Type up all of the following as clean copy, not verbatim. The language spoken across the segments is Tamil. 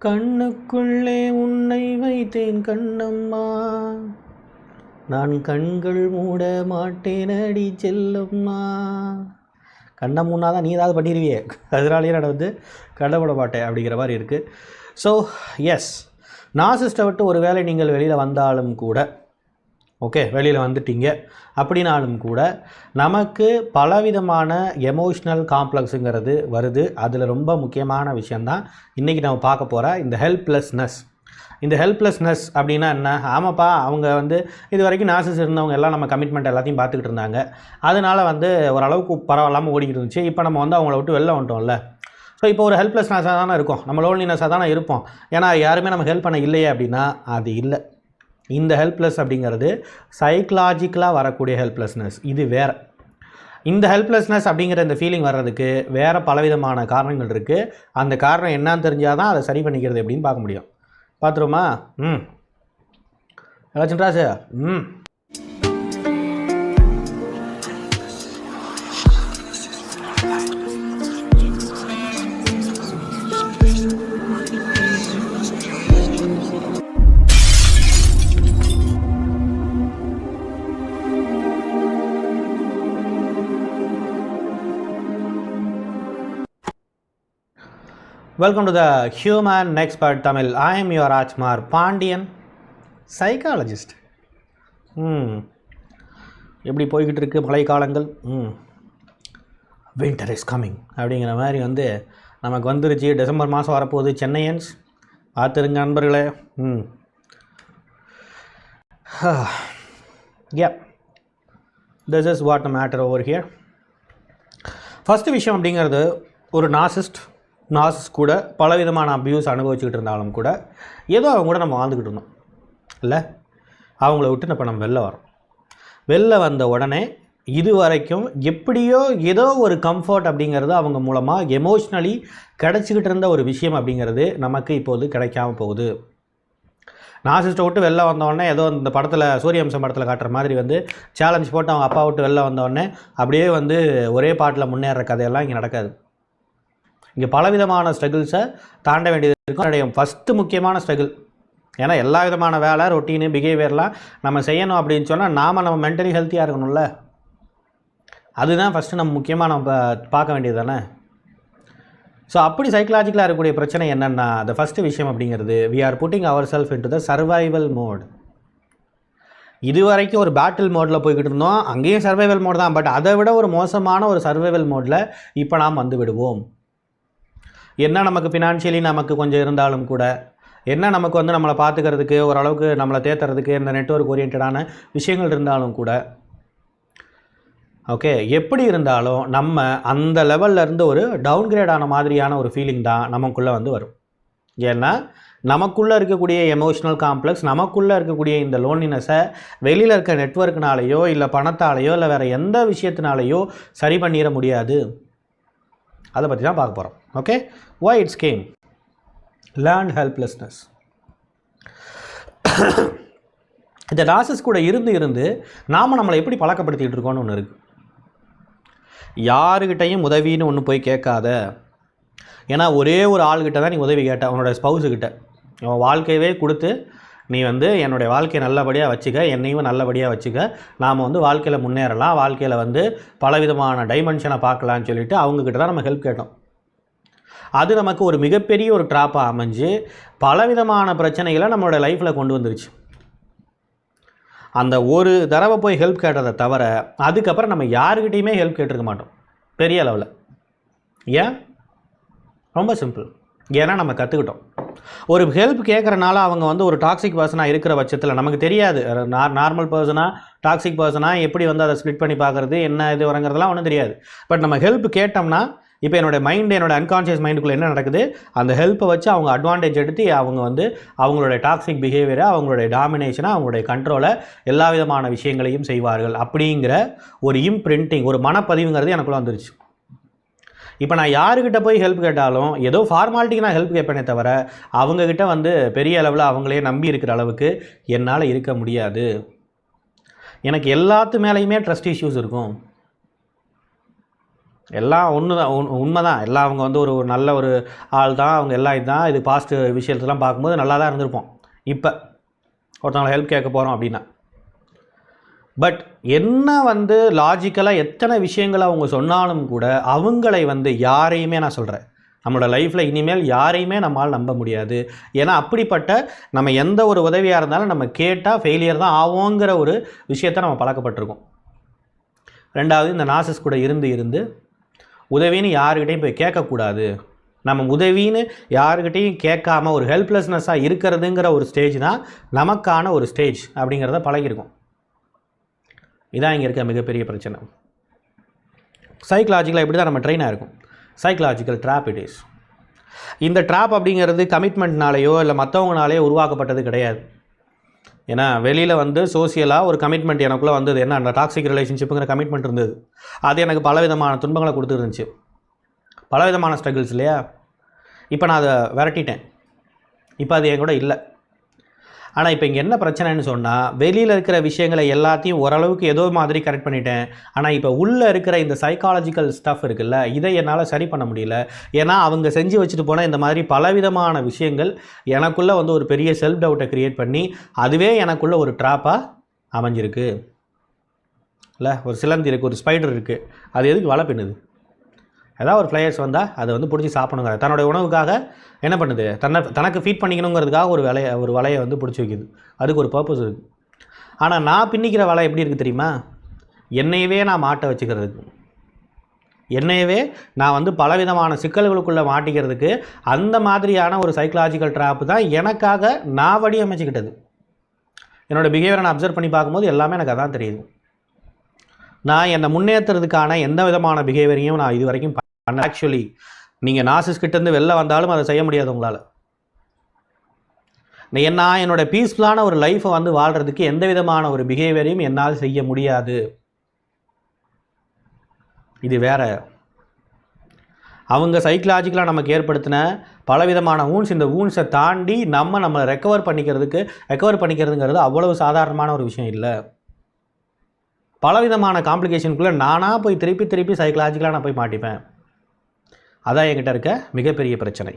கண்ணுக்குள்ளே உன்னை வைத்தேன் கண்ணம்மா, நான் கண்கள் மூட மாட்டேனடி செல்லம்மா. கண்ணை மூணா தான் நீ ஏதாவது பண்ணிடுவியே, அதனாலேயே நான் வந்து கண்ணை மூட மாட்டேன் அப்படிங்கிற மாதிரி இருக்குது. ஸோ எஸ், நார்சிசிஸ்ட்டை விட்டு ஒரு வேளை நீங்கள் வெளியில் வந்தாலும் கூட, ஓகே வெளியில் வந்துட்டீங்க அப்படின்னாலும் கூட நமக்கு பலவிதமான எமோஷ்னல் காம்ப்ளெக்ஸுங்கிறது வருது. அதில் ரொம்ப முக்கியமான விஷயந்தான் இன்றைக்கி நம்ம பார்க்க போகிற இந்த ஹெல்ப்லெஸ்னஸ். இந்த ஹெல்ப்லெஸ்னஸ் அப்படின்னா என்ன? ஆமாப்பா, அவங்க வந்து இது வரைக்கும் நார்சிசிஸ்ட் இருந்தவங்க எல்லாம் நம்ம கமிட்மெண்ட் எல்லாத்தையும் பார்த்துக்கிட்டு இருந்தாங்க, அதனால் வந்து ஓரளவுக்கு பரவாயில்லாமல் ஓடிக்கிட்டு இருந்துச்சு. இப்போ நம்ம வந்து அவங்கள விட்டு வெளில வந்துட்டோம்ல. ஸோ இப்போ ஒரு ஹெல்ப்லெஸ்னஸாக தானே இருக்கும், நம்ம லோன்லினஸாக தானே இருப்போம். ஏன்னா யாருமே நம்ம ஹெல்ப் பண்ண இல்லையே அப்படின்னா அது இல்லை. இந்த ஹெல்ப்லெஸ் அப்படிங்கிறது சைக்கலாஜிக்கலாக வரக்கூடிய ஹெல்ப்லெஸ்னஸ், இது வேறு. இந்த ஹெல்ப்லெஸ்னஸ் அப்படிங்கிற இந்த ஃபீலிங் வர்றதுக்கு வேறு பலவிதமான காரணங்கள் இருக்குது. அந்த காரணம் என்னன்னு தெரிஞ்சால் தான் அதை சரி பண்ணிக்கிறது எப்படின்னு பார்க்க முடியும். பார்த்துருமா? ஏதாச்சும் Rasu? Welcome to the Human Expert Tamil. I am your Rajkumar Pandian, psychologist. எப்படி போய்கிட்டு இருக்குது மழை காலங்கள்? வின்டர் இஸ் கம்மிங் அப்படிங்கிற மாதிரி வந்து நமக்கு வந்துருச்சு. டிசம்பர் மாதம் வரப்போகுது. சென்னையன்ஸ் பார்த்துருங்க நண்பர்களே. Yeah, this is what the matter over here. First விஷயம் அப்படிங்கிறது, ஒரு நார்சிசிஸ்ட் கூட பலவிதமான அப்யூஸ் அனுபவிச்சுக்கிட்டு இருந்தாலும் கூட ஏதோ அவங்க கூட நம்ம வாழ்ந்துக்கிட்டு இருந்தோம் இல்லை. அவங்கள விட்டு இப்போ நம்ம வெளில வந்த உடனே இது வரைக்கும் எப்படியோ ஏதோ ஒரு கம்ஃபர்ட் அப்படிங்கிறது அவங்க மூலமாக எமோஷ்னலி கிடச்சிக்கிட்டு இருந்த ஒரு விஷயம் அப்படிங்கிறது நமக்கு இப்போது கிடைக்காமல் போகுது. நார்சிசிஸ்ட்டை விட்டு வெளில வந்தோடனே ஏதோ இந்த படத்தில் சூரியவம்சம் படத்தில் காட்டுற மாதிரி வந்து சேலஞ்ச் போட்டு அவங்க அப்பா விட்டு வெளில வந்தோடனே அப்படியே வந்து ஒரே பாட்டில் முன்னேற கதையெல்லாம் இங்கே நடக்காது. இங்கே பலவிதமான ஸ்ட்ரகிள்ஸை தாண்ட வேண்டியது இருக்கும். என்னுடைய ஃபஸ்ட்டு முக்கியமான ஸ்ட்ரகிள், ஏன்னா எல்லா விதமான வேலை ரொட்டீனு பிஹேவியர்லாம் நம்ம செய்யணும் அப்படின்னு சொன்னால் நம்ம மென்டலி ஹெல்த்தியாக இருக்கணும்ல. அதுதான் ஃபஸ்ட்டு நம்ம முக்கியமாக நம்ம பார்க்க வேண்டியது தானே. ஸோ அப்படி சைக்கலாஜிக்கலாக இருக்கக்கூடிய பிரச்சனை என்னென்னா, அந்த ஃபஸ்ட்டு விஷயம் அப்படிங்கிறது, we are putting our self into the survival mode. இது வரைக்கும் ஒரு பேட்டில் மோடில் போய்கிட்டு இருந்தோம், அங்கேயும் சர்வைவல் மோட் தான். பட் அதை விட ஒரு மோசமான ஒரு சர்வைவல் மோடில் இப்போ நாம் வந்து விடுவோம். என்ன நமக்கு ஃபினான்ஷியலி நமக்கு கொஞ்சம் இருந்தாலும் கூட, என்ன நமக்கு வந்து நம்மளை பார்த்துக்கிறதுக்கு ஓரளவுக்கு நம்மளை தேத்துறதுக்கு இந்த நெட்வொர்க் ஓரியன்டான விஷயங்கள் இருந்தாலும் கூட, ஓகே எப்படி இருந்தாலும் நம்ம அந்த லெவலில் இருந்து ஒரு டவுன்கிரேட் ஆன மாதிரியான ஒரு ஃபீலிங் தான் நமக்குள்ளே வந்து வரும். ஏன்னா நமக்குள்ளே இருக்கக்கூடிய எமோஷ்னல் காம்ப்ளெக்ஸ், நமக்குள்ளே இருக்கக்கூடிய இந்த லோன்லினஸை வெளியில் இருக்க நெட்வொர்க்னாலேயோ இல்லை பணத்தாலேயோ இல்லை வேறு எந்த விஷயத்தினாலேயோ சரி பண்ணிட முடியாது. அதை பற்றி தான் பார்க்க போகிறோம். Okay, why it's came, learned helplessness. இந்த நார்சிசிஸ்ட் கூட இருந்து நாம் நம்மளை எப்படி பழக்கப்படுத்திகிட்டு இருக்கோன்னு ஒன்று இருக்குது. யாருக்கிட்டையும் உதவின்னு ஒன்று போய் கேட்காத. ஏன்னா ஒரே ஒரு ஆள்கிட்ட தான் நீ உதவி கேட்ட, அவனோட ஸ்பௌஸுக்கிட்ட. அவன் வாழ்க்கையவே கொடுத்து நீ வந்து என்னுடைய வாழ்க்கையை நல்லபடியாக வச்சுக்க, என்னையும் நல்லபடியாக வச்சுக்க, நாம் வந்து வாழ்க்கையில் முன்னேறலாம், வாழ்க்கையில் வந்து பலவிதமான டைமென்ஷனை பார்க்கலான்னு சொல்லிவிட்டு அவங்கக்கிட்ட தான் நம்ம ஹெல்ப் கேட்டோம். அது நமக்கு ஒரு மிகப்பெரிய ஒரு ட்ராப்பாக அமைஞ்சு பலவிதமான பிரச்சனைகளை நம்மளோட லைஃப்பில் கொண்டு வந்துருச்சு. அந்த ஒரு தடவை போய் ஹெல்ப் கேட்டதை தவிர அதுக்கப்புறம் நம்ம யாருக்கிட்டையுமே ஹெல்ப் கேட்டிருக்க மாட்டோம் பெரிய அளவில். ஏன்? ரொம்ப சிம்பிள். ஏன்னா நம்ம கற்றுக்கிட்டோம். ஒரு ஹெல்ப் கேட்குறனால அவங்க வந்து ஒரு டாக்ஸிக் பர்சனாக இருக்கிற பட்சத்தில் நமக்கு தெரியாது. நார்மல் பர்சனாக டாக்ஸிக் பர்சனாக எப்படி வந்து அதை ஸ்ப்ளிட் பண்ணி பார்க்குறது, என்ன இது வரங்கிறதுலாம் ஒன்றும் தெரியாது. பட் நம்ம ஹெல்ப் கேட்டோம்னா இப்போ என்னோடய மைண்டு, என்னோடய அன்கான்ஷியஸ் மைண்டுக்குள்ளே என்ன நடக்குது, அந்த ஹெல்ப்பை வச்சு அவங்க அட்வான்டேஜ் எடுத்து அவங்க வந்து அவங்களுடைய டாக்ஸிக் பிஹேவியரை, அவங்களுடைய டாமினேஷனை, அவங்களுடைய கண்ட்ரோலை, எல்லா விதமான விஷயங்களையும் செய்வார்கள் அப்படிங்கிற ஒரு இம்ப்ரிண்டிங், ஒரு மனப்பதிவுங்கிறது எனக்குள்ளே வந்துருச்சு. இப்போ நான் யாருக்கிட்ட போய் ஹெல்ப் கேட்டாலும் ஏதோ ஃபார்மாலிட்டிக்கு நான் ஹெல்ப் கேட்பேனே தவிர அவங்கக்கிட்ட வந்து பெரிய அளவில் அவங்களே நம்பி இருக்கிற அளவுக்கு என்னால் இருக்க முடியாது. எனக்கு எல்லாத்து மேலேயுமே ட்ரஸ்ட் இஷ்யூஸ் இருக்கும். எல்லாம் ஒன்று தான், உண்மை தான். எல்லாம் அவங்க வந்து ஒரு நல்ல ஒரு ஆள் தான், அவங்க எல்லாம் இதுதான். இது பாஸ்ட் விஷயத்தெல்லாம் பார்க்கும்போது நல்லா தான் இருந்திருப்போம். இப்போ ஒருத்தவங்களை ஹெல்ப் கேட்க போகிறோம் அப்படின்னா, பட் என்ன வந்து லாஜிக்கலாக எத்தனை விஷயங்களை அவங்க சொன்னாலும் கூட அவங்களை வந்து யாரையுமே, நான் சொல்கிறேன், நம்மளோட லைஃப்பில் இனிமேல் யாரையுமே நம்மளால் நம்ப முடியாது. ஏன்னா அப்படிப்பட்ட நம்ம எந்த ஒரு உதவியாக இருந்தாலும் நம்ம கேட்டால் ஃபெயிலியர் தான் ஆகுங்கிற ஒரு விஷயத்தை நம்ம பழக்கப்பட்டிருக்கோம். ரெண்டாவது, இந்த நார்சிசிஸ்ட் கூட இருந்து உதவின்னு யாருக்கிட்டையும் போய் கேட்கக்கூடாது. நம்ம உதவின்னு யாருக்கிட்டையும் கேட்காம ஒரு ஹெல்ப்லெஸ்னஸாக இருக்கிறதுங்கிற ஒரு ஸ்டேஜ் தான் நமக்கான ஒரு ஸ்டேஜ் அப்படிங்கிறத பழகிருக்கும். இதான் இங்கே இருக்க மிகப்பெரிய பிரச்சனை. சைக்கலாஜிக்கலாக இப்படி தான் நம்ம ட்ரெயின் ஆகிருக்கும். Psychological drop it is. இந்த ட்ராப் அப்படிங்கிறது கமிட்மெண்ட்னாலேயோ இல்லை மற்றவங்கனாலேயோ உருவாக்கப்பட்டது கிடையாது. ஏன்னா வெளியில் வந்து சோசியலாக ஒரு கமிட்மெண்ட் எனக்குள்ளே வந்தது. என்ன, அந்த டாக்ஸிக் ரிலேஷன்ஷிப்புங்கிற கமிட்மெண்ட் இருந்தது. அது எனக்கு பலவிதமான துன்பங்களை கொடுத்துருந்துச்சு, பலவிதமான ஸ்ட்ரகிள்ஸ் இல்லையா. இப்போ நான் அதை விரட்டிட்டேன். இப்போ அது என் கூட இல்லை. ஆனால் இப்போ இங்கே என்ன பிரச்சனைன்னு சொன்னால், வெளியில் இருக்கிற விஷயங்களை எல்லாத்தையும் ஓரளவுக்கு ஏதோ மாதிரி கரெக்ட் பண்ணிட்டேன். ஆனால் இப்போ உள்ளே இருக்கிற இந்த சைக்காலஜிக்கல் ஸ்டஃப் இருக்குல்ல, இதை என்னால் சரி பண்ண முடியல. ஏன்னா அவங்க செஞ்சு வச்சுட்டு போனால் இந்த மாதிரி பலவிதமான விஷயங்கள் எனக்குள்ளே வந்து ஒரு பெரிய செல்ஃப் டவுட்டை க்ரியேட் பண்ணி அதுவே எனக்குள்ளே ஒரு ட்ராப்பாக அமைஞ்சிருக்கு. இல்லை, ஒரு சிலந்தி இருக்குது, ஒரு ஸ்பைடர் இருக்குது, அது எதுக்கு வலை பின்னுது? ஏதாவது ஒரு ஃப்ளையர்ஸ் வந்தால் அதை வந்து பிடிச்சி சாப்பிடணுங்கிற தன்னுடைய உணவுக்காக என்ன பண்ணுது, தனக்கு ஃபீட் பண்ணிக்கணுங்கிறதுக்காக ஒரு வலையை வந்து பிடிச்சி வைக்குது. அதுக்கு ஒரு பர்பஸ் இருக்குது. ஆனால் நான் பின்னிக்கிற வலை எப்படி இருக்குது தெரியுமா? என்னையவே நான் மாட்ட வச்சுக்கிறதுக்கு, என்னையவே நான் வந்து பலவிதமான சிக்கல்களுக்குள்ளே மாட்டிக்கிறதுக்கு, அந்த மாதிரியான ஒரு சைக்கலாஜிக்கல் ட்ராப்பு தான் எனக்காக நான் வடிவமைச்சிக்கிட்டது. என்னோடய பிஹேவியரை நான் அப்சர்வ் பண்ணி பார்க்கும்போது எல்லாமே எனக்கு அதான் தெரியுது. நான் என்னை முன்னேற்றுறதுக்கான எந்த விதமான பிஹேவியரையும் நான் இது வரைக்கும் ஆக்சுவலி நீங்கள் நார்சிசிஸ்ட்கிட்டேருந்து வெளில வந்தாலும் அதை செய்ய முடியாது உங்களால். நான் என்னோடய பீஸ்ஃபுல்லான ஒரு லைஃப்பை வந்து வாழ்கிறதுக்கு எந்த விதமான ஒரு பிஹேவியரையும் என்னால் செய்ய முடியாது. இது வேற. அவங்க சைக்கலாஜிக்கலாக நமக்கு ஏற்படுத்தின பலவிதமான வூன்ஸ், இந்த வூன்ஸை தாண்டி நம்மளை ரெக்கவர் பண்ணிக்கிறதுங்கிறது அவ்வளவு சாதாரணமான ஒரு விஷயம் இல்லை. பலவிதமான காம்ப்ளிகேஷனுக்குள்ளே நானாக போய் திருப்பி சைக்கலாஜிக்கலாக நான் போய் மாட்டிப்பேன். அதான் என்கிட்ட இருக்க மிகப்பெரிய பிரச்சனை.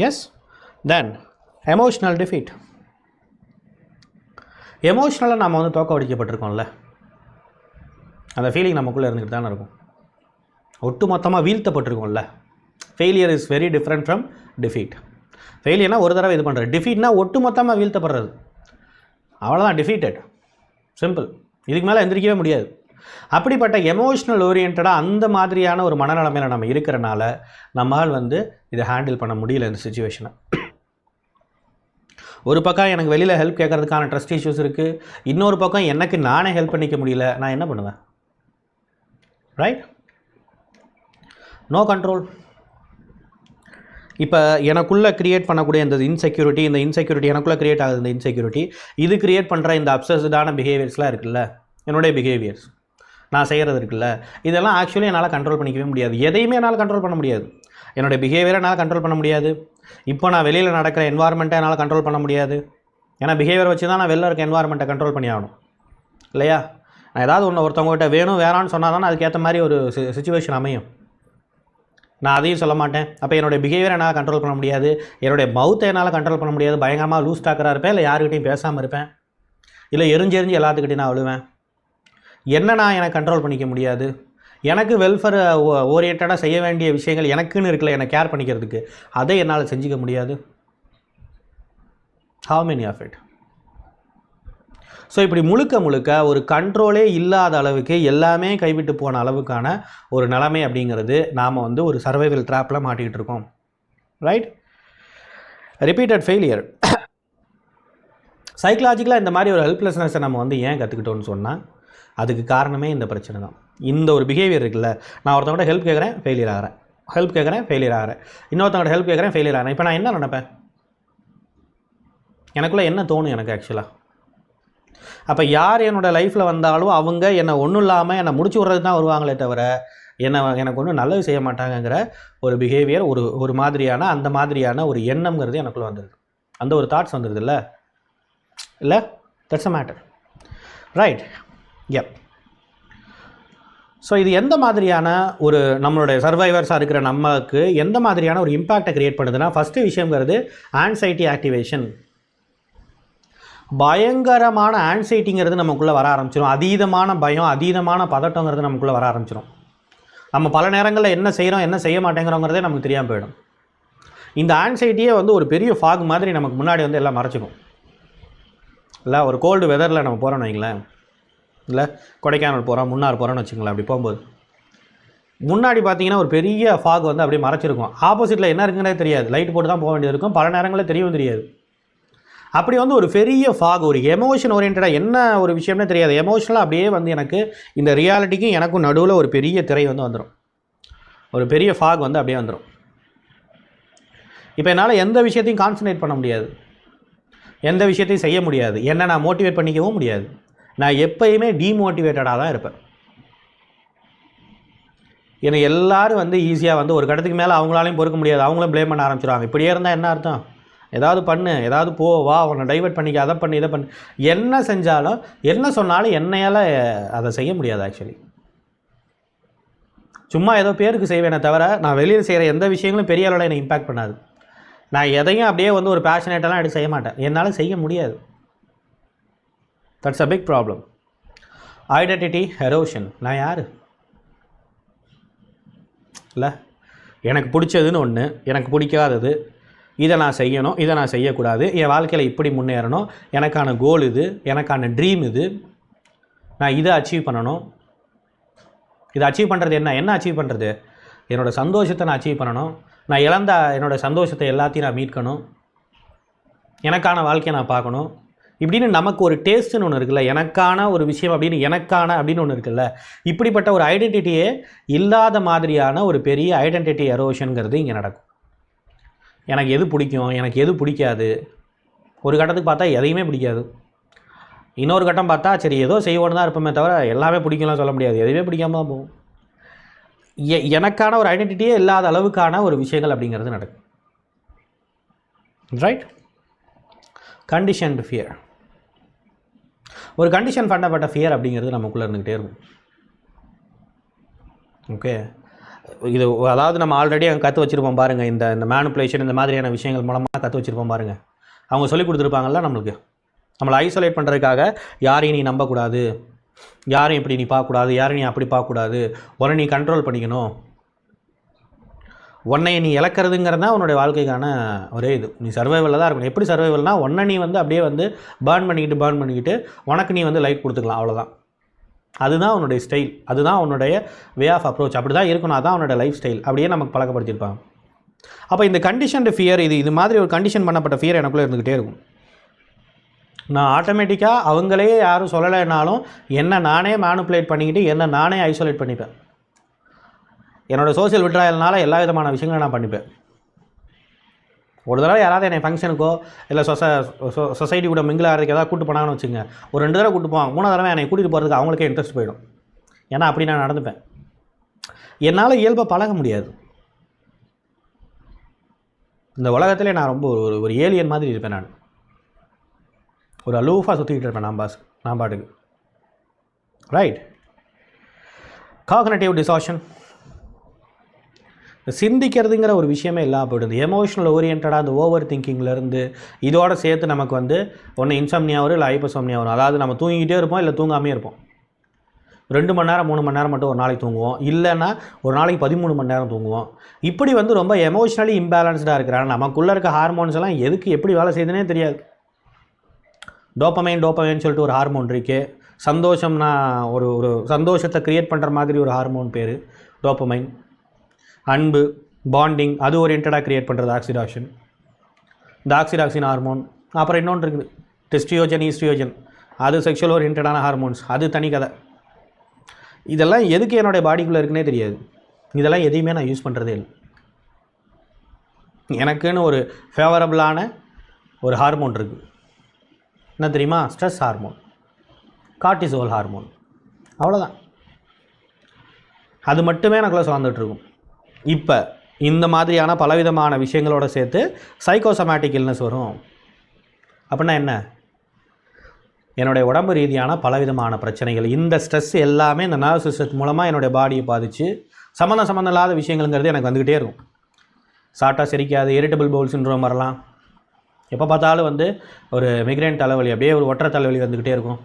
எஸ், தென் எமோஷ்னல் டிஃபீட். எமோஷ்னலாக நம்ம வந்து தோக்கடிக்கப்பட்டிருக்கோம்ல, அந்த ஃபீலிங் நமக்குள்ளே இருந்துக்கிட்டு தானே இருக்கும். ஒட்டு மொத்தமாக வீழ்த்தப்பட்டிருக்கோம்ல. Failure is very different from defeat. ஃபெயிலியர்னால் ஒரு தடவை இது பண்ணுறது, டிஃபீட்னால் ஒட்டு மொத்தமாக வீழ்த்தப்படுறது. அவ்வளோதான், டிஃபீட்டட், சிம்பிள். இதுக்கு மேலே எந்திரிக்கவே முடியாது. அப்படிப்பட்ட எமோஷ்னல் ஓரியன்டாக அந்த மாதிரியான ஒரு மனநிலைமையில் நம்ம இருக்கிறனால நம்மால் வந்து இதை ஹேண்டில் பண்ண முடியல இந்த சுச்சுவேஷனை. ஒரு பக்கம் எனக்கு வெளியில் ஹெல்ப் கேட்கறதுக்கான ட்ரஸ்ட் இஷ்யூஸ் இருக்குது, இன்னொரு பக்கம் எனக்கு நானே ஹெல்ப் பண்ணிக்க முடியல. நான் என்ன பண்ணுவேன்? ரைட்? No control. இப்போ எனக்குள்ளே க்ரியேட் பண்ணக்கூடிய இந்த இன்செக்யூரிட்டி எனக்குள்ளே க்ரியேட் ஆகுது. இந்த இன்செக்யூரிட்டி இது க்ரியேட் பண்ணுற இந்த அப்சஸ்டான பிஹேவியர்ஸ்லாம் இருக்குல்ல, என்னுடைய பிஹேவியர்ஸ் நான் செய்கிறது இருக்குல்ல, இதெல்லாம் ஆக்சுவலி என்னால் கண்ட்ரோல் பண்ணிக்கவே முடியாது. எதையுமே என்னால் கண்ட்ரோல் பண்ண முடியாது. என்னுடைய பிஹேவியரை என்னால் கண்ட்ரோல் பண்ண முடியாது. இப்போ நான் வெளியில் நடக்கிற என்வாயர்மெண்ட்டை என்னால் கண்ட்ரோல் பண்ண முடியாது. ஏன்னா பிஹேவியர் வச்சு தான் நான் வெளில இருக்க என்வாயர்மெண்ட்டை கண்ட்ரோல் பண்ணி ஆகணும் இல்லையா? நான் ஏதாவது ஒருத்தவங்ககிட்ட வேணும் வேணான்னு சொன்னால் தானே அதுக்கேற்ற மாதிரி ஒரு சுச்சுவேஷன் அமையும். நான் அதையும் சொல்ல மாட்டேன். அப்போ என்னுடைய பிஹேவியரை என்னால் கண்ட்ரோல் பண்ண முடியாது. என்னுடைய மவுத்தை என்னால் கண்ட்ரோல் பண்ண முடியாது. பயங்கரமாக லூஸ் டாக்கராக இருப்பேன், இல்லை யாருக்கிட்டையும் பேசாமல் இருப்பேன், இல்லை எரிஞ்சு எல்லாத்துக்கிட்டையும் நான் அழுவேன். நான் எனக்கு கண்ட்ரோல் பண்ணிக்க முடியாது. எனக்கு வெல்ஃபேர் ஓரியன்டாக செய்ய வேண்டிய விஷயங்கள் எனக்குன்னு இருக்குல்ல, என்னை கேர் பண்ணிக்கிறதுக்கு, அதை என்னால் செஞ்சுக்க முடியாது. How many of it? So இப்படி முழுக்க ஒரு கண்ட்ரோலே இல்லாத அளவுக்கு எல்லாமே கைவிட்டு போன அளவுக்கான ஒரு நிலைமை அப்படிங்கிறது நாம் வந்து ஒரு சர்வைவல் ட்ராப்பில் மாட்டிக்கிட்டு இருக்கோம். ரைட்? Repeated failure. சைக்கலாஜிக்கலாக இந்த மாதிரி ஒரு ஹெல்ப்லெஸ்னஸை நம்ம வந்து ஏன் கற்றுக்கிட்டோன்னு சொன்னால் அதுக்கு காரணமே இந்த பிரச்சனை தான். இந்த ஒரு பிஹேவியர் இருக்குல்ல, நான் ஒருத்தவங்கள்ட்ட ஹெல்ப் கேட்குறேன், ஃபெயிலியர் ஆகிறேன், இன்னொருத்தவங்கள்ட்ட ஹெல்ப் கேட்குறேன், ஃபெயிலியர் ஆகிறேன். இப்போ நான் என்ன நினைப்பேன்? எனக்குள்ளே என்ன தோணும் எனக்கு ஆக்சுவலாக? அப்போ யார் என்னோடய லைஃப்பில் வந்தாலும் அவங்க என்னை ஒன்றும் இல்லாமல் என்னை முடிச்சு விட்றது தான் வருவாங்களே தவிர எனக்கு ஒன்றும் நல்லது செய்ய மாட்டாங்கங்கிற ஒரு பிஹேவியர், ஒரு மாதிரியான அந்த மாதிரியான ஒரு எண்ணம்ங்கிறது எனக்குள்ளே வந்துடுது. அந்த ஒரு தாட்ஸ் வந்துடுது இல்லை? That's a matter. ரைட்? எப். ஸோ இது எந்த மாதிரியான ஒரு நம்மளுடைய சர்வைவர்ஸாக இருக்கிற நம்மளுக்கு எந்த மாதிரியான ஒரு இம்பேக்டை க்ரியேட் பண்ணுதுன்னா, ஃபஸ்ட்டு விஷயங்கிறது ஆன்சைட்டி ஆக்டிவேஷன். பயங்கரமான ஆன்சைட்டிங்கிறது நமக்குள்ளே வர ஆரம்பிச்சிடும். அதீதமான பயம், அதீதமான பதட்டங்கிறது நமக்குள்ளே வர ஆரம்பிச்சிடும். நம்ம பல நேரங்களில் என்ன செய்கிறோம், என்ன செய்ய மாட்டேங்கிறோங்கிறதே நமக்கு தெரியாமல் போயிடும். இந்த ஆன்சைட்டியே வந்து ஒரு பெரிய ஃபாக் மாதிரி நமக்கு முன்னாடி வந்து எல்லாம் மறைச்சிக்கும். இல்லை, ஒரு கோல்டு வெதரில் நம்ம போகிறோன்னு வைங்களேன், இல்லை கொடைக்கானல் போகிறோம், முன்னார் போகிறோன்னு வச்சுங்களேன். அப்படி போகும்போது முன்னாடி பார்த்தீங்கன்னா ஒரு பெரிய ஃபாக் வந்து அப்படியே மறைச்சிருக்கும். ஆப்போசிட்டில் என்ன இருக்குன்னே தெரியாது. லைட் போட்டு தான் போக வேண்டியது இருக்கும். பல நேரங்களில் தெரியவும் தெரியாது. அப்படி வந்து ஒரு பெரிய ஃபாக், ஒரு எமோஷன் ஓரியன்டாக என்ன ஒரு விஷயம்னே தெரியாது. எமோஷனலாக அப்படியே வந்து எனக்கு இந்த ரியாலிட்டிக்கும் எனக்கும் நடுவில் ஒரு பெரிய திரை வந்து வந்துடும். ஒரு பெரிய ஃபாக் வந்து அப்படியே வந்துடும். இப்போ என்னால் எந்த விஷயத்தையும் கான்சன்ட்ரேட் பண்ண முடியாது, எந்த விஷயத்தையும் செய்ய முடியாது, என்ன நான் மோட்டிவேட் பண்ணிக்கவும் முடியாது. நான் எப்பயுமே டீமோட்டிவேட்டடாக தான் இருப்பேன். என்னை எல்லோரும் வந்து ஈஸியாக வந்து ஒரு கடத்துக்கு மேலே அவங்களாலையும் பொறுக்க முடியாது, அவங்களும் ப்ளேம் பண்ண ஆரம்பிச்சிடுவாங்க. இப்படியே இருந்தால் என்ன அர்த்தம்? ஏதாவது பண்ணு, ஏதாவது போ, வா, உன்னை டைவர்ட் பண்ணிக்க, அதை பண்ணு, இதை பண்ணு. என்ன செஞ்சாலும் என்ன சொன்னாலும் என்னையால் அதை செய்ய முடியாது. ஆக்சுவலி சும்மா ஏதோ பேருக்கு செய்வேனே தவிர நான் வெளியில் செய்கிற எந்த விஷயங்களும் பெரிய அளவில் என்னை இம்பேக்ட் பண்ணாது. நான் எதையும் அப்படியே வந்து ஒரு பேஷனேட்டெல்லாம் எடுத்து செய்ய மாட்டேன். என்னால் செய்ய முடியாது. That's a big problem. Identity erosion. நான் யார்? இல்லை, எனக்கு பிடிச்சதுன்னு ஒன்று, எனக்கு பிடிக்காதது, இதை நான் செய்யணும், இதை நான் செய்யக்கூடாது, என் வாழ்க்கையில் இப்படி முன்னேறணும், எனக்கான கோல் இது, எனக்கான ட்ரீம் இது, நான் இதை அச்சீவ் பண்ணணும். இதை அச்சீவ் பண்ணுறது என்ன அச்சீவ் பண்ணுறது? என்னோடய சந்தோஷத்தை நான் அச்சீவ் பண்ணணும். நான் இழந்த என்னோடய சந்தோஷத்தை எல்லாத்தையும் நான் மீட்கணும். எனக்கான வாழ்க்கையை நான் பார்க்கணும். இப்படின்னு நமக்கு ஒரு டேஸ்ட்டுன்னு ஒன்று இருக்குல்ல, எனக்கான ஒரு விஷயம் அப்படின்னு ஒன்று இருக்குல்ல. இப்படிப்பட்ட ஒரு ஐடென்டிட்டியே இல்லாத மாதிரியான ஒரு பெரிய ஐடென்டிட்டி எரோஷனுங்கிறது இங்கே நடக்கும். எனக்கு எது பிடிக்கும், எனக்கு எது பிடிக்காது. ஒரு கட்டத்துக்கு பார்த்தா எதையுமே பிடிக்காது. இன்னொரு கட்டம் பார்த்தா சரி ஏதோ செய்வோன்னு தான் இருப்போமே தவிர எல்லாமே பிடிக்கும்லாம் சொல்ல முடியாது. எதுவுமே பிடிக்காம தான் போகும். எனக்கான ஒரு ஐடென்டிட்டியே இல்லாத அளவுக்கான ஒரு விஷயங்கள் அப்படிங்கிறது நடக்கும். ரைட்? Conditioned fear. ஒரு கண்டிஷன் பண்ணப்பட்ட ஃபியர் அப்படிங்கிறது நமக்குள்ளே இருந்துக்கிட்டே இருக்கும். ஓகே, இது அதாவது நம்ம ஆல்ரெடி அங்கே கற்று வச்சுருப்போம் பாருங்கள். இந்த மேனிப்புலேஷன் இந்த மாதிரியான விஷயங்கள் மூலமாக கற்று வச்சுருப்போம் பாருங்கள். அவங்க சொல்லி கொடுத்துருப்பாங்கல்ல நம்மளை ஐசோலேட் பண்ணுறதுக்காக. யாரையும் நீ நம்பக்கூடாது, யாரையும் இப்படி நீ பார்க்கக்கூடாது, யாரையும் நீ அப்படி பார்க்கக்கூடாது, உன்னை நீ கண்ட்ரோல் பண்ணிக்கணும், உன்னை நீ இழக்கிறதுங்கிறது தான் உன்னுடைய வாழ்க்கைக்கான ஒரே இது. நீ சர்வைவலில் தான் இருக்கணும். எப்படி சர்வைவல்னால் உன்னை நீ வந்து அப்படியே வந்து பேர்ன் பண்ணிக்கிட்டு உனக்கு நீ வந்து லைட் கொடுத்துக்கலாம், அவ்வளோதான். அதுதான் உன்னுடைய ஸ்டைல், அதுதான் உன்னுடைய வே ஆஃப் அப்ரோச். அப்படி தான் இருக்கணும், அதுதான் உன்னோட லைஃப் ஸ்டைல். அப்படியே நமக்கு பழக்கப்படுத்தியிருப்பாங்க. அப்போ இந்த கண்டிஷன்டு ஃபியர், இது மாதிரி ஒரு கண்டிஷன் பண்ணப்பட்ட ஃபியர் எனக்குள்ளே இருந்துக்கிட்டே இருக்கும். நான் ஆட்டோமேட்டிக்காக அவங்களே யாரும் சொல்லலைனாலும் என்னை நானே மேனிப்புலேட் பண்ணிக்கிட்டு என்னை நானே ஐசோலேட் பண்ணிப்பேன். என்னோடய சோசியல் விட்ராயல்னால எல்லா விதமான விஷயங்களும் நான் பண்ணிப்பேன். ஒரு தடவை யாராவது என்னை ஃபங்க்ஷனுக்கோ இல்லை சொசைட்டி கூட மிங்கிள் ஆகிறதுக்கு ஏதாவது கூப்பிட்டு போனாங்கன்னு வச்சுங்க, ஒரு 2 தடவை கூப்பிட்டு போவாங்க, 3 தடவை என்னை கூட்டிகிட்டு போகிறதுக்கு அவங்களுக்கே இன்ட்ரெஸ்ட் போயிடும். ஏன்னா அப்படி நான் நடந்துப்பேன். என்னால் இயல்பாக பழக முடியாது. இந்த உலகத்திலே நான் ரொம்ப ஒரு ஏலியன் மாதிரி இருப்பேன். நான் ஒரு அலூஃபாக சுற்றிக்கிட்டு இருப்பேன். நான் பாட்டுக்கு. ரைட்? காக்னிட்டிவ் டிசார்ஷன். சிந்திக்கிறதுங்கிற ஒரு விஷயமே இல்லாமல் போய்டுது. எமோஷனல் ஓரியன்டாக அந்த ஓவர் திங்கிங்லேருந்து இதோடு சேர்த்து நமக்கு வந்து ஒன்று இன்சம்னியா வரும், இல்லை ஹைப்பர்சம்னியா வரும். அதாவது நம்ம தூங்கிக்கிட்டே இருப்போம், இல்லை தூங்காமே இருப்போம். 2 மணி நேரம் 3 மணி நேரம் மட்டும் ஒரு நாளைக்கு தூங்குவோம், இல்லைன்னா ஒரு நாளைக்கு 13 மணி நேரம் தூங்குவோம். இப்படி வந்து ரொம்ப எமோஷ்னலி இம்பேலன்ஸ்டாக இருக்கிறாங்க. நமக்குள்ளே இருக்க ஹார்மோன்ஸ் எல்லாம் எதுக்கு எப்படி வேலை செய்யுதுன்னே தெரியாது. டோப்பமைன் சொல்லிட்டு ஒரு ஹார்மோன் இருக்குது. சந்தோஷம்னா ஒரு சந்தோஷத்தை க்ரியேட் பண்ணுற மாதிரி ஒரு ஹார்மோன் பேர் டோப்பமைன். அன்பு, பாண்டிங், அது ஓரியன்டாக க்ரியேட் பண்ணுறது ஆக்சிடாக்ஷன், இந்த ஆக்சிடாக்சின் ஹார்மோன். அப்புறம் இன்னொன்று இருக்குது டெஸ்டியோஜன், ஈஸ்ட்ரியோஜன், அது செக்ஷுவல் ஓரியன்டான ஹார்மோன்ஸ், அது தனி கதை. இதெல்லாம் எதுக்கு என்னுடைய பாடிக்குள்ளே இருக்குன்னே தெரியாது. இதெல்லாம் எதையுமே நான் யூஸ் பண்ணுறதே இல்லை. எனக்குன்னு ஒரு ஃபேவரபுளான ஒரு ஹார்மோன் இருக்குது. என்ன தெரியுமா? Stress hormone, cortisol hormone. அவ்வளோதான். அது மட்டுமே எனக்குள்ளே சுமந்துட்டுருக்கும். இப்போ இந்த மாதிரியான பலவிதமான விஷயங்களோட சேர்த்து சைக்கோசோமேட்டிக் இல்னஸ் வரும். அப்படின்னா என்ன? என்னுடைய உடம்பு ரீதியான பலவிதமான பிரச்சனைகள், இந்த ஸ்ட்ரெஸ் எல்லாமே இந்த நர்வஸ் சிஸ்டத்து மூலமாக என்னுடைய பாடியை பாதித்து சம்மந்தம் இல்லாத விஷயங்கள்ங்கிறது எனக்கு வந்துக்கிட்டே இருக்கும். சாப்பிட்டா செரிக்காது, இரிட்டபிள் பவுல் சிண்ட்ரோம் வரலாம், எப்போ பார்த்தாலும் வந்து ஒரு மிக்ரேன் தலைவலி, அப்படியே ஒரு ஒற்றை தலைவலி வந்துக்கிட்டே இருக்கும்.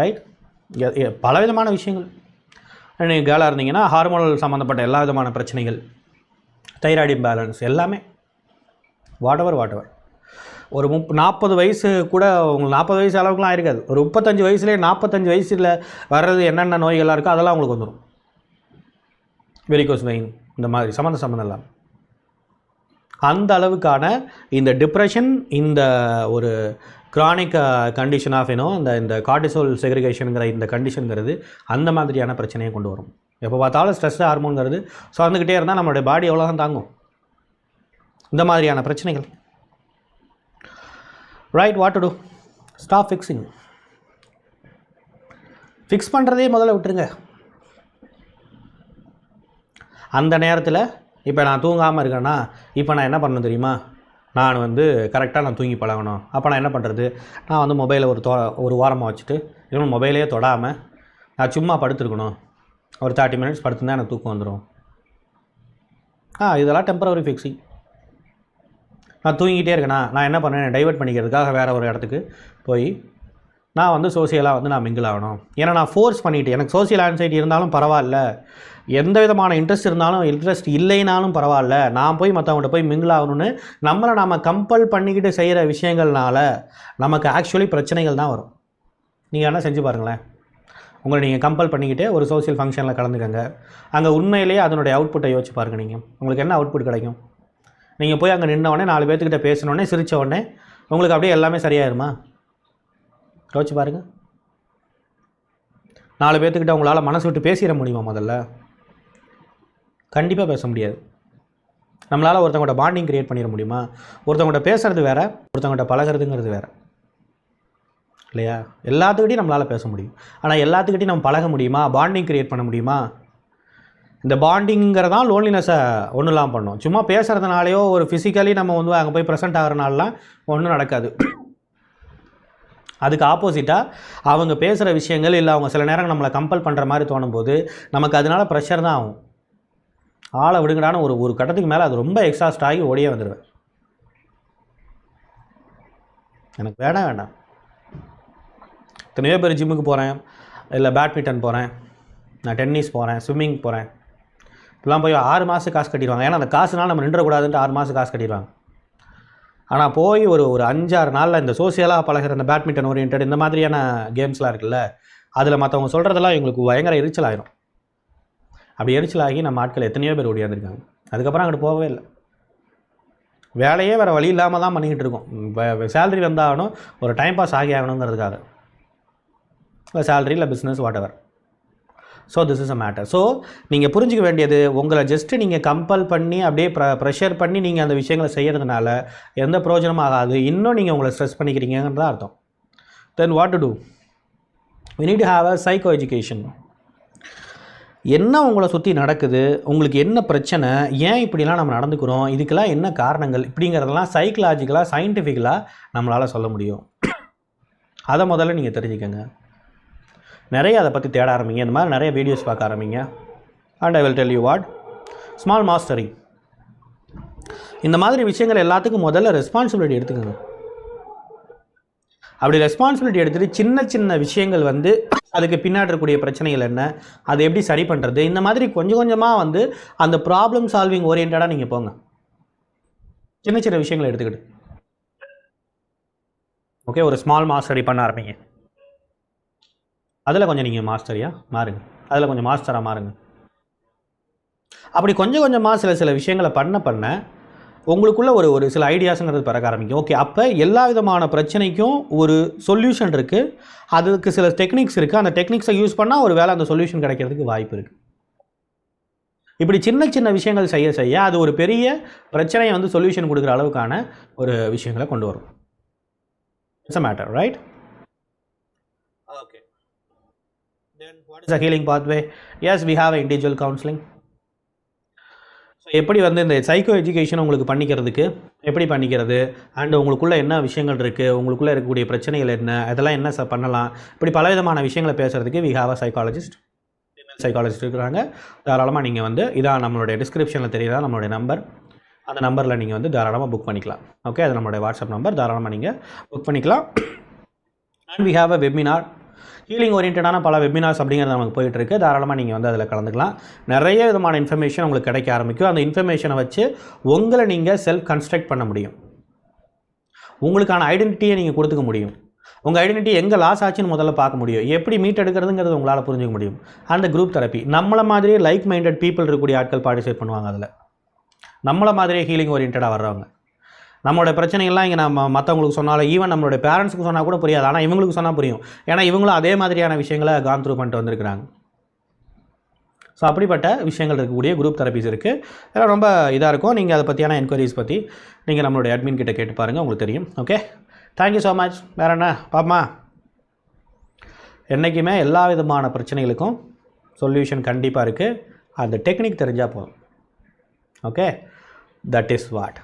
ரைட்? பலவிதமான விஷயங்கள். நீங்கள் கேர்ளாக இருந்தீங்கன்னா ஹார்மோனல் சம்மந்தப்பட்ட எல்லா விதமான பிரச்சனைகள், தைராய்டு இம்பேலன்ஸ், எல்லாமே வாட் எவர் ஒரு 40 வயசு கூட உங்களுக்கு 40 வயசு அளவுக்குலாம் ஆயிருக்காது. ஒரு 35 வயசுலேயே 45 வயசில் வர்றது என்னென்ன நோய்கள்லாம் இருக்கோ அதெல்லாம் உங்களுக்கு வந்துடும். வெரிகோஸ் வெயின் இந்த மாதிரி சம்மந்தம் இல்லாமல் அந்த அளவுக்கான இந்த டிப்ரெஷன், இந்த ஒரு க்ரானிக் கண்டிஷன் ஆஃப் இந்த கார்டிசோல் செக்ரிகேஷனுங்கிற இந்த கண்டிஷனுங்கிறது அந்த மாதிரியான பிரச்சனையை கொண்டு வரும். எப்போ பார்த்தாலும் ஸ்ட்ரெஸ் ஹார்மோனுங்கிறது சுரந்துக்கிட்டே இருந்தால் நம்மளுடைய பாடி எவ்வளோ தான் தாங்கும்? இந்த மாதிரியான பிரச்சனைகள். Right, what to do? Stop fixing. Fix பண்ணுறதே முதல்ல விட்டுருங்க. அந்த நேரத்தில் இப்போ நான் தூங்காமல் இருக்கேன்னா, இப்போ நான் என்ன பண்ணணும் தெரியுமா? நான் வந்து கரெக்டாக நான் தூங்கி பழகணும். அப்போ நான் என்ன பண்ணுறது? நான் வந்து மொபைலை ஒரு வாரமாக வச்சுட்டு, இன்னும் மொபைலே தொடாமல் நான் சும்மா படுத்துருக்கணும். ஒரு 30 மினிட்ஸ் படுத்துருந்தா எனக்கு தூக்கம் வந்துடும். இதெல்லாம் டெம்பரவரி ஃபிக்ஸிங். நான் தூங்கிட்டே இருக்கேனா, நான் என்ன பண்ணேன்? டைவர்ட் பண்ணிக்கிறதுக்காக வேறு ஒரு இடத்துக்கு போய் நான் வந்து சோசியலாக வந்து நான் மிங்கிள் ஆகணும். ஏன்னா நான் ஃபோர்ஸ் பண்ணிவிட்டு, எனக்கு சோசியல் ஆன்சைட்டி இருந்தாலும் பரவாயில்ல, எந்த விதமான இன்ட்ரெஸ்ட் இருந்தாலும், இன்ட்ரெஸ்ட் இல்லைனாலும் பரவாயில்ல, நான் போய் மற்றவங்கள்ட்ட போய் மிங்கிள் ஆகணும்னு நம்மளை நம்ம கம்பல் பண்ணிக்கிட்டு செய்கிற விஷயங்கள்னால நமக்கு ஆக்சுவலி பிரச்சனைகள் தான் வரும். நீங்கள் என்ன செஞ்சு பாருங்களேன். உங்களை நீங்கள் கம்பல் பண்ணிக்கிட்டு ஒரு சோசியல் ஃபங்க்ஷனில் கலந்துக்கங்க. அங்கே உண்மையிலேயே அதனுடைய அவுட்புட்டை யோசிச்சு பாருங்கள். நீங்கள் உங்களுக்கு என்ன அவுட்புட் கிடைக்கும்? நீங்கள் போய் அங்கே நின்னவுடனே 4 பேர்த்துக்கிட்ட பேசினோடனே சிரித்த உடனே உங்களுக்கு அப்படியே எல்லாமே சரியாயிருமா? யோசிச்சு பாருங்கள். 4 பேர்த்துக்கிட்ட உங்களால் மனசு விட்டு பேசிட முடியுமா? முதல்ல கண்டிப்பாக பேச முடியாது. நம்மளால் ஒருத்தவங்கள்ட்ட பாண்டிங் க்ரியேட் பண்ணிட முடியுமா? ஒருத்தவங்கள்ட்ட பேசுகிறது வேறு, ஒருத்தவங்கள்ட்ட பழகிறதுங்கிறது வேறு இல்லையா? எல்லாத்துக்கிட்டையும் நம்மளால் பேச முடியும். ஆனால் எல்லாத்துக்கிட்டையும் நம்ம பழக முடியுமா? பாண்டிங் க்ரியேட் பண்ண முடியுமா? இந்த பாண்டிங்கிறதான் லோன்லினஸை ஒன்றும் இல்லாமல் பண்ணோம். சும்மா பேசுகிறதுனாலையோ ஒரு ஃபிசிக்கலி நம்ம வந்து அங்கே போய் ப்ரெசென்ட் ஆகிறனாலாம் ஒன்றும் நடக்காது. அதுக்கு ஆப்போசிட்டாக அவங்க பேசுகிற விஷயங்கள் இல்லை அவங்க சில நேரம் நம்மளை கம்பல் பண்ணுற மாதிரி தோணும் போது நமக்கு அதனால் ப்ரெஷர் தான் ஆகும். ஆளை விடுங்கடான ஒரு கட்டத்துக்கு மேலே அது ரொம்ப எக்ஸாஸ்ட் ஆகி ஓடியே வந்துடுவேன். எனக்கு வேண்டாம். எத்தனையோ பேர் ஜிம்முக்கு போகிறேன், இல்லை பேட்மிண்டன் போகிறேன், நான் டென்னிஸ் போகிறேன், ஸ்விம்மிங் போகிறேன், இப்பெல்லாம் போய் 6 மாதம் காசு கட்டிடுவாங்க. ஏன்னா அந்த காசுனால் நம்ம நின்றக்கூடாதுன்ட்டு 6 மாதம் காசு கட்டிடுவாங்க. ஆனால் போய் ஒரு 5-6 நாளில் இந்த சோசியலாக பழகிற இந்த பேட்மிண்டன் ஓரியன்ட் இந்த மாதிரியான கேம்ஸ்லாம் இருக்குல்ல, அதில் மற்றவங்க சொல்கிறதெல்லாம் எங்களுக்கு பயங்கர எரிச்சல் ஆகிடும். அப்படி எரிச்சலாகி நம்ம ஆட்கள் எத்தனையோ பேர் ஓடியாந்துருக்காங்க. அதுக்கப்புறம் அங்கிட்டு போகவே இல்லை. வேலையே வேறு வழி இல்லாமல் தான் பண்ணிக்கிட்டு இருக்கோம். சேலரி வந்தாகணும், ஒரு டைம் பாஸ் ஆகி ஆகணுங்கிறதுக்காக. இல்லை சேலரி, இல்லை business, what ever. So this is a matter. So நீங்கள் புரிஞ்சிக்க வேண்டியது, உங்களை ஜஸ்ட்டு நீங்கள் கம்பல் பண்ணி அப்படியே ப்ரெஷர் பண்ணி நீங்கள் அந்த விஷயங்களை செய்கிறதுனால எந்த பிரயோஜனமும் ஆகாது. இன்னும் நீங்கள் உங்களை ஸ்ட்ரெஸ் பண்ணிக்கிறீங்கன்னு அர்த்தம். Then what to do? we need to have a psycho education. என்ன உங்களை சுற்றி நடக்குது, உங்களுக்கு என்ன பிரச்சனை, ஏன் இப்படிலாம் நம்ம நடந்துக்கிறோம், இதுக்கெல்லாம் என்ன காரணங்கள், இப்படிங்கிறதெல்லாம் சைக்கலாஜிக்கலாக சயின்டிஃபிக்கலாக நம்மளால் சொல்ல முடியும். அதை முதல்ல நீங்கள் தெரிஞ்சுக்கங்க. நிறைய அதை பற்றி தேட ஆரம்பிங்க. இந்த மாதிரி நிறைய வீடியோஸ் பார்க்க ஆரம்பிங்க. And I will tell you what small mastering. இந்த மாதிரி விஷயங்கள் எல்லாத்துக்கும் முதல்ல ரெஸ்பான்சிபிலிட்டி எடுத்துக்கோங்க. அப்படி ரெஸ்பான்சிபிலிட்டி எடுத்துகிட்டு சின்ன சின்ன விஷயங்கள் வந்து அதுக்கு பின்னாடி இருக்கக்கூடிய பிரச்சனைகள் என்ன, அதை எப்படி சரி பண்ணுறது, இந்த மாதிரி கொஞ்சம் கொஞ்சமாக வந்து அந்த ப்ராப்ளம் சால்விங் ஓரியன்டாக நீங்கள் போங்க. சின்ன சின்ன விஷயங்களை எடுத்துக்கிட்டு ஓகே, ஒரு ஸ்மால் மாஸ்டரி பண்ண ஆரம்பிங்க. அதில் கொஞ்சம் நீங்கள் மாஸ்டரியாக மாறுங்க, அதில் கொஞ்சம் மாஸ்டராக மாறுங்க. அப்படி கொஞ்சம் கொஞ்சமாக சில விஷயங்களை பண்ண உங்களுக்குள்ள ஒரு சில ஐடியாஸுங்கிறது பிறக்க ஆரம்பிக்கும். ஓகே, அப்போ எல்லா விதமான பிரச்சனைக்கும் ஒரு சொல்யூஷன் இருக்குது, அதுக்கு சில டெக்னிக்ஸ் இருக்குது, அந்த டெக்னிக்ஸை யூஸ் பண்ணால் ஒரு வேளை அந்த சொல்யூஷன் கிடைக்கிறதுக்கு வாய்ப்பு இருக்குது. இப்படி சின்ன சின்ன விஷயங்கள் செய்ய அது ஒரு பெரிய பிரச்சனையை வந்து சொல்யூஷன் கொடுக்குற அளவுக்கான ஒரு விஷயங்களை கொண்டு வரும். It's a matter, right? Okay, then what is a healing pathway? Yes, we have a individual counselling. So எப்படி வந்து இந்த சைக்கோ எஜுகேஷன் உங்களுக்கு பண்ணிக்கிறதுக்கு எப்படி பண்ணிக்கிறது, அண்ட் உங்களுக்குள்ளே என்ன விஷயங்கள் இருக்குது, உங்களுக்குள்ளே இருக்கக்கூடிய பிரச்சனைகள் என்ன, அதெல்லாம் என்ன பண்ணலாம், இப்படி பலவிதமான விஷயங்களை பேசுகிறதுக்கு we have a psychologist, psychologist இருக்கிறாங்க. தாராளமாக நீங்கள் வந்து இதான் நம்மளுடைய டிஸ்கிரிப்ஷனில் தெரியுதா நம்மளுடைய நம்பர், அந்த நம்பரில் நீங்கள் வந்து தாராளமாக புக் பண்ணிக்கலாம். ஓகே, அது நம்மளுடைய வாட்ஸ்அப் நம்பர், தாராளமாக நீங்கள் புக் பண்ணிக்கலாம். And we have a webinar, healing ஓரியன்டான பல வெபினார்ஸ் அப்படிங்கிறது நமக்கு போயிட்டுருக்கு. தாராளமாக நீங்கள் வந்து அதில் கலந்துக்கலாம். நிறைய விதமான இன்ஃபர்மேஷன் உங்களுக்கு கிடைக்க ஆரம்பிக்கும். அந்த இன்ஃபர்மேஷனை வச்சு உங்களை நீங்கள் செல்ஃப் கன்ஸ்ட்ரக்ட் பண்ண முடியும். உங்களுக்கான ஐடென்டிட்டியை நீங்கள் கொடுத்துக்க முடியும். உங்கள் ஐடென்டிட்டி எங்கே லாஸ் ஆச்சுன்னு முதல்ல பார்க்க முடியும். எப்படி மீட் எடுக்கிறதுங்கிறது உங்களால் புரிஞ்சுக்க முடியும். அந்த குரூப் தெரப்பி நம்மளை மாதிரியே லைக் மைண்டட் பீப்புள் இருக்கக்கூடிய ஆட்கள் பார்ட்டிசிபேட் பண்ணுவாங்க. அதில் நம்மளை மாதிரியே ஹீலிங் ஓரியன்டாக வர்றவங்க, நம்மளோட பிரச்சனைகள்லாம் இங்கே நம்ம மற்றவங்களுக்கு சொன்னாலும், ஈவன் நம்மளுடைய பேரண்ட்ஸுக்கு சொன்னால் கூட புரியாது, ஆனால் இவங்களுக்கு சொன்னால் புரியும். ஏன்னா இவங்களும் அதே மாதிரியான விஷயங்களை கான் த்ரூ பண்ணிட்டு வந்திருக்கிறாங்க. ஸோ அப்படிப்பட்ட விஷயங்கள் இருக்கக்கூடிய குரூப் தெரப்பிஸ் இருக்குது. இதெல்லாம் ரொம்ப இதாக இருக்கும். நீங்கள் அதை பற்றியான என்கொயரிஸ் பற்றி நீங்கள் நம்மளுடைய அட்மின் கிட்ட கேட்டு பாருங்கள், உங்களுக்கு தெரியும். Okay, thank you so much. வேறு என்ன பாப்பா, என்றைக்குமே எல்லா விதமான பிரச்சனைகளுக்கும் சொல்யூஷன் கண்டிப்பாக இருக்குது. அந்த டெக்னிக் தெரிஞ்சால் போதும். Okay, that is what.